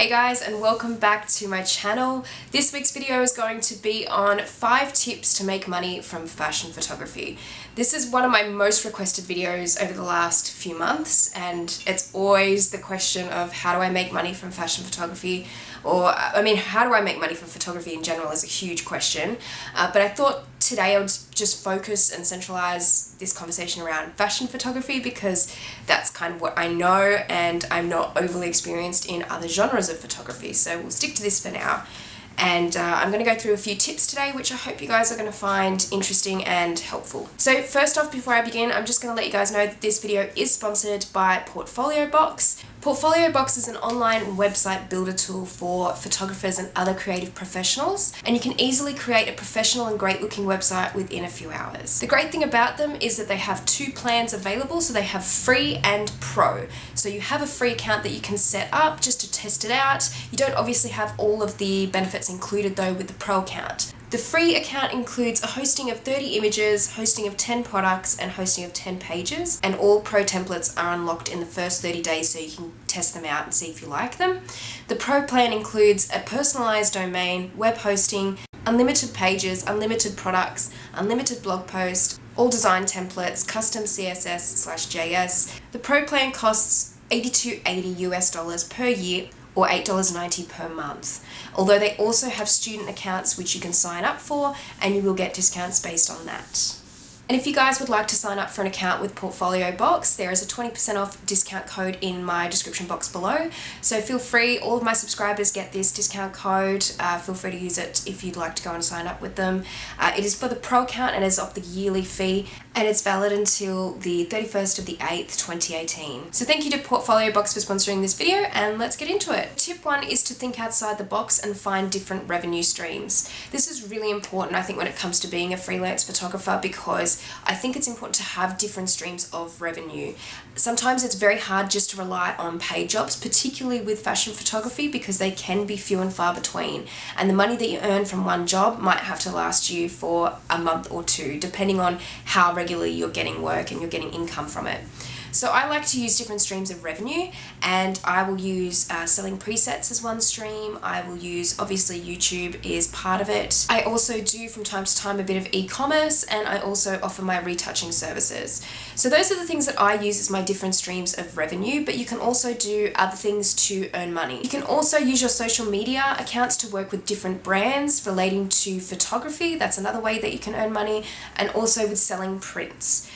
Hey guys, and welcome back to my channel. This week's video is going to be on 5 tips to make money from fashion photography. This is one of my most requested videos over the last few months, and it's always the question of how do I make money from fashion photography, or how do I make money from photography in general is a huge question, but I thought today I would just focus and centralize this conversation around fashion photography because that's kind of what I know, and I'm not overly experienced in other genres of photography, so we'll stick to this for now. And I'm going to go through a few tips today which I hope you guys are going to find interesting and helpful. So first off, before I begin, I'm just going to let you guys know that this video is sponsored by Portfoliobox. Portfoliobox is an online website builder tool for photographers and other creative professionals, and you can easily create a professional and great looking website within a few hours. The great thing about them is that they have 2 plans available, so they have free and pro. So you have a free account that you can set up just to test it out. You don't obviously have all of the benefits included though with the pro account. The free account includes a hosting of 30 images, hosting of 10 products, and hosting of 10 pages, and all pro templates are unlocked in the first 30 days so you can test them out and see if you like them. The pro plan includes a personalized domain, web hosting, unlimited pages, unlimited products, unlimited blog posts, all design templates, custom CSS/JS. The pro plan costs $82.80 US per year, or $8.90 per month. Although they also have student accounts which you can sign up for, and you will get discounts based on that. And if you guys would like to sign up for an account with Portfoliobox, there is a 20% off discount code in my description box below. So feel free, all of my subscribers get this discount code. Feel free to use it if you'd like to go and sign up with them. It is for the pro account and is off the yearly fee, and it's valid until the 31st of the 8th, 2018. So thank you to Portfoliobox for sponsoring this video, and let's get into it. Tip 1 is to think outside the box and find different revenue streams. This is really important, I think, when it comes to being a freelance photographer, because I think it's important to have different streams of revenue. Sometimes it's very hard just to rely on paid jobs, particularly with fashion photography, because they can be few and far between, and the money that you earn from one job might have to last you for a month or two, depending on how regularly you're getting work and you're getting income from it. So I like to use different streams of revenue, and I will use selling presets as one stream. I will use, obviously YouTube is part of it. I also do from time to time a bit of e-commerce, and I also offer my retouching services. So those are the things that I use as my different streams of revenue, but you can also do other things to earn money. You can also use your social media accounts to work with different brands relating to photography. That's another way that you can earn money, and also with selling prints.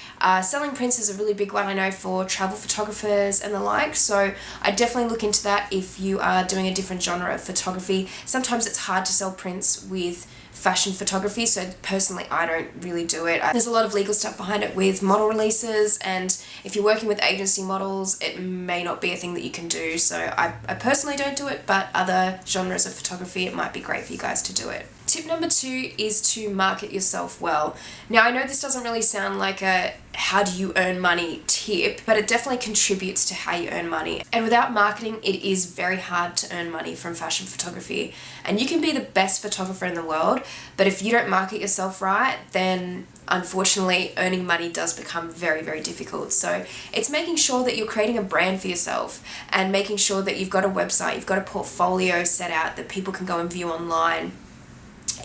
Selling prints is a really big one, I know, for travel photographers and the like, so I definitely look into that if you are doing a different genre of photography. Sometimes it's hard to sell prints with fashion photography, so personally I don't really do it. There's a lot of legal stuff behind it with model releases, and if you're working with agency models it may not be a thing that you can do, so I personally don't do it, but other genres of photography it might be great for you guys to do it. Tip number 2 is to market yourself well. Now I know this doesn't really sound like a how do you earn money tip, but it definitely contributes to how you earn money. And without marketing, it is very hard to earn money from fashion photography. And you can be the best photographer in the world, but if you don't market yourself right, then unfortunately earning money does become very, very difficult. So it's making sure that you're creating a brand for yourself, and making sure that you've got a website, you've got a portfolio set out that people can go and view online.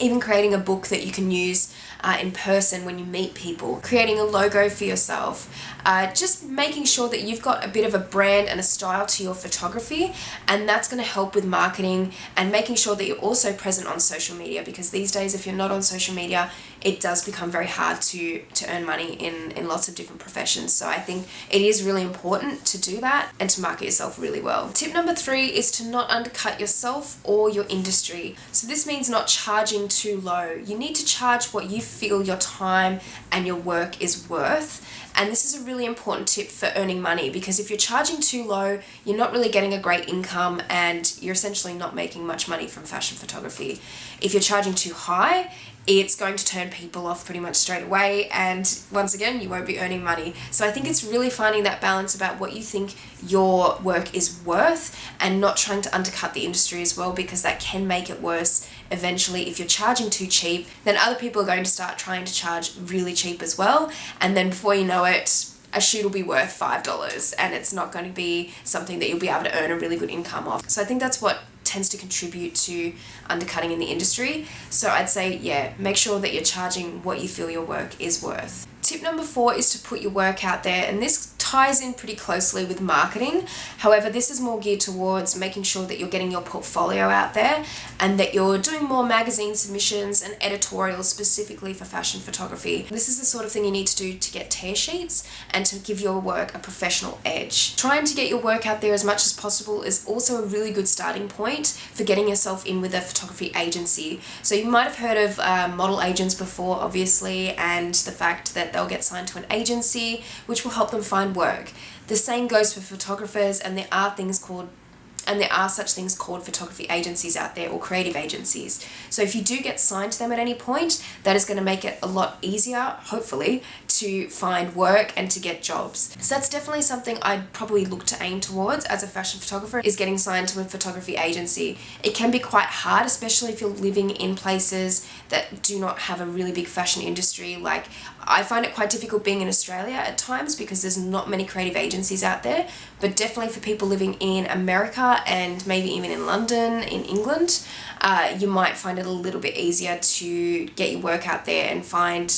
Even creating a book that you can use in person when you meet people, creating a logo for yourself, just making sure that you've got a bit of a brand and a style to your photography, and that's going to help with marketing, and making sure that you're also present on social media, because these days if you're not on social media it does become very hard to earn money in lots of different professions. So I think it is really important to do that and to market yourself really well. Tip number 3 is to not undercut yourself or your industry. So this means not charging too low. You need to charge what you feel your time and your work is worth. And this is a really important tip for earning money, because if you're charging too low, you're not really getting a great income, and you're essentially not making much money from fashion photography. If you're charging too high, it's going to turn people off pretty much straight away, and once again you won't be earning money. So I think it's really finding that balance about what you think your work is worth, and not trying to undercut the industry as well, because that can make it worse eventually. If you're charging too cheap, then other people are going to start trying to charge really cheap as well, and then before you know it, a shoot will be worth $5 and it's not going to be something that you'll be able to earn a really good income off. So I think that's what tends to contribute to undercutting in the industry. So I'd say, yeah, make sure that you're charging what you feel your work is worth. Tip number 4 is to put your work out there, and this ties in pretty closely with marketing. However, this is more geared towards making sure that you're getting your portfolio out there and that you're doing more magazine submissions and editorials specifically for fashion photography. This is the sort of thing you need to do to get tear sheets and to give your work a professional edge. Trying to get your work out there as much as possible is also a really good starting point for getting yourself in with a photography agency. So you might have heard of model agents before, obviously, and the fact that they'll get signed to an agency which will help them find work. The same goes for photographers, and there are such things called photography agencies out there, or creative agencies. So if you do get signed to them at any point, that is going to make it a lot easier, hopefully, to find work and to get jobs. So that's definitely something I'd probably look to aim towards as a fashion photographer, is getting signed to a photography agency. It can be quite hard, especially if you're living in places that do not have a really big fashion industry. Like, I find it quite difficult being in Australia at times because there's not many creative agencies out there, but definitely for people living in America and maybe even in London, in England, you might find it a little bit easier to get your work out there and find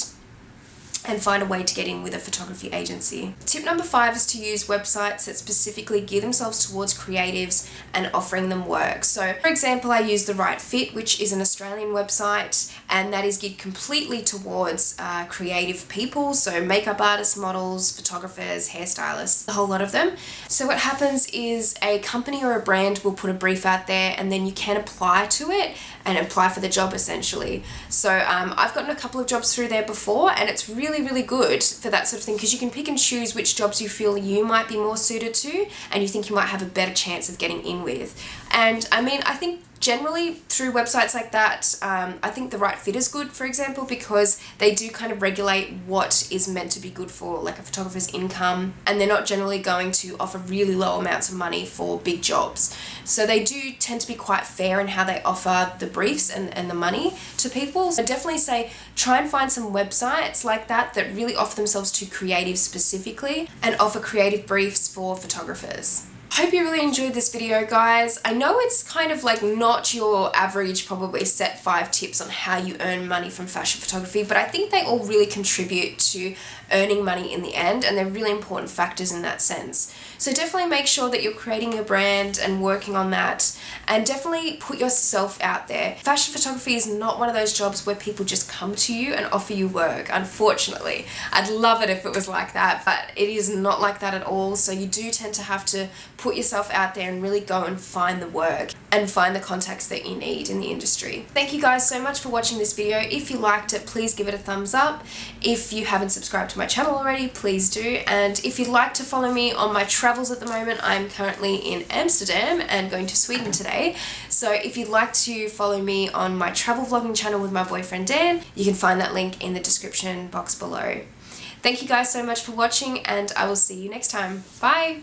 a way to get in with a photography agency. Tip number 5 is to use websites that specifically gear themselves towards creatives and offering them work. So for example, I use The Right Fit, which is an Australian website, and that is geared completely towards creative people, so makeup artists, models, photographers, hairstylists, a whole lot of them. So what happens is a company or a brand will put a brief out there, and then you can apply to it and apply for the job essentially. So I've gotten a couple of jobs through there before, and it's really good for that sort of thing, because you can pick and choose which jobs you feel you might be more suited to and you think you might have a better chance of getting in with. And I mean, I think generally through websites like that, I think The Right Fit is good, for example, because they do kind of regulate what is meant to be good for like a photographer's income, and they're not generally going to offer really low amounts of money for big jobs. So they do tend to be quite fair in how they offer the briefs and the money to people. So I definitely say try and find some websites like that that really offer themselves to creatives specifically and offer creative briefs for photographers. I hope you really enjoyed this video, guys. I know it's kind of like not your average probably set 5 tips on how you earn money from fashion photography, but I think they all really contribute to earning money in the end, and they're really important factors in that sense. So definitely make sure that you're creating your brand and working on that, and definitely put yourself out there. Fashion photography is not one of those jobs where people just come to you and offer you work, unfortunately. I'd love it if it was like that, but it is not like that at all. So you do tend to have to put yourself out there and really go and find the work and find the contacts that you need in the industry. Thank you guys so much for watching this video. If you liked it, please give it a thumbs up. If you haven't subscribed to my channel already, please do. And if you'd like to follow me on my travels at the moment, I'm currently in Amsterdam and going to Sweden today. So if you'd like to follow me on my travel vlogging channel with my boyfriend Dan, you can find that link in the description box below. Thank you guys so much for watching, and I will see you next time. Bye!